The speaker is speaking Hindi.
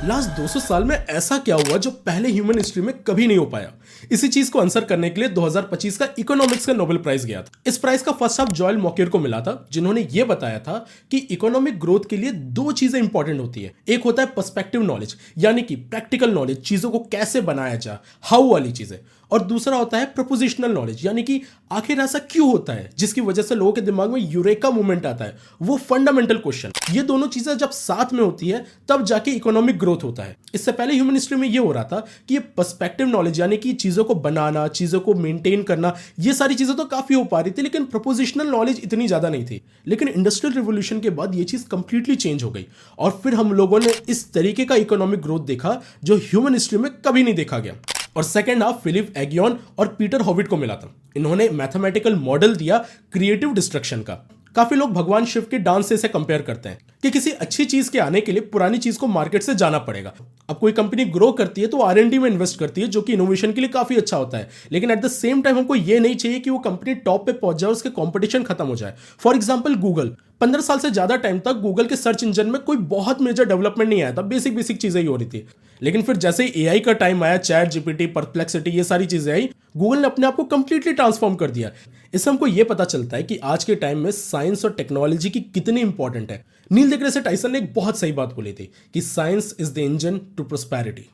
लास्ट 200 साल में ऐसा क्या हुआ जो पहले ह्यूमन हिस्ट्री में कभी नहीं हो पाया। इसी चीज को आंसर करने के लिए 2025 का इकोनॉमिक्स का नोबेल प्राइज गया था। इस प्राइज का फर्स्ट हाफ जॉयल मॉकियर को मिला था, जिन्होंने ये बताया था कि इकोनॉमिक ग्रोथ के लिए दो चीजें इंपॉर्टेंट होती है। एक होता है पर्सपेक्टिव नॉलेज, यानी कि प्रैक्टिकल नॉलेज, चीजों को कैसे बनाया जाए, हाउ वाली चीजें, और दूसरा होता है प्रोपोजिशनल नॉलेज, यानी कि आखिर ऐसा क्यों होता है जिसकी वजह से लोगों के दिमाग में यूरेका मूवमेंट आता है, वो फंडामेंटल क्वेश्चन। ये दोनों चीजें जब साथ में होती है तब जाके इकोनॉमिक ग्रोथ होता है। इससे पहले ह्यूमन हिस्ट्री में ये हो रहा था कि ये पर्सपेक्टिव नॉलेज, यानी कि चीजों को बनाना, चीजों को मेंटेन करना, ये सारी चीजें तो काफी हो पा रही थी, लेकिन प्रोपोजिशनल नॉलेज इतनी ज्यादा नहीं थी। लेकिन इंडस्ट्रियल रिवोल्यूशन के बाद ये चीज कंप्लीटली चेंज हो गई और फिर हम लोगों ने इस तरीके का इकोनॉमिक ग्रोथ देखा जो ह्यूमन हिस्ट्री में कभी नहीं देखा गया। और सेकंड हाफ फिलिप एगियन और पीटर हॉविट को मिला था। इन्होंने मैथमेटिकल मॉडल दिया क्रिएटिव डिस्ट्रक्शन का। काफी लोग भगवान शिव के डांस से इसे कंपेयर करते हैं कि किसी अच्छी चीज के आने के लिए पुरानी चीज को मार्केट से जाना पड़ेगा। अब कोई कंपनी ग्रो करती है तो आर&डी में इन्वेस्ट करती है, जो कि इनोवेशन के लिए काफी अच्छा होता है, लेकिन एट द सेम टाइम हमको ये नहीं चाहिए कि वो कंपनी टॉप पे पहुंच जाए, उसके कंपटीशन खत्म हो जाए। फॉर एग्जांपल गूगल, 15 साल से ज्यादा टाइम तक गूगल के सर्च इंजन में कोई बहुत मेजर डेवलपमेंट नहीं आया था, बेसिक बेसिक चीजें ही हो रही थी। लेकिन फिर जैसे ही एआई का टाइम आया, चैट जीपीटी, परप्लेक्सिटी, ये सारी चीजें आई, गूगल ने अपने आप को कंप्लीटली ट्रांसफॉर्म कर दिया। इससे हमको ये पता चलता है कि आज के टाइम में साइंस और टेक्नोलॉजी की कितनी इंपॉर्टेंट है। नील डिग्रेसे टाइसन ने एक बहुत सही बात बोली थी कि science is the engine to prosperity.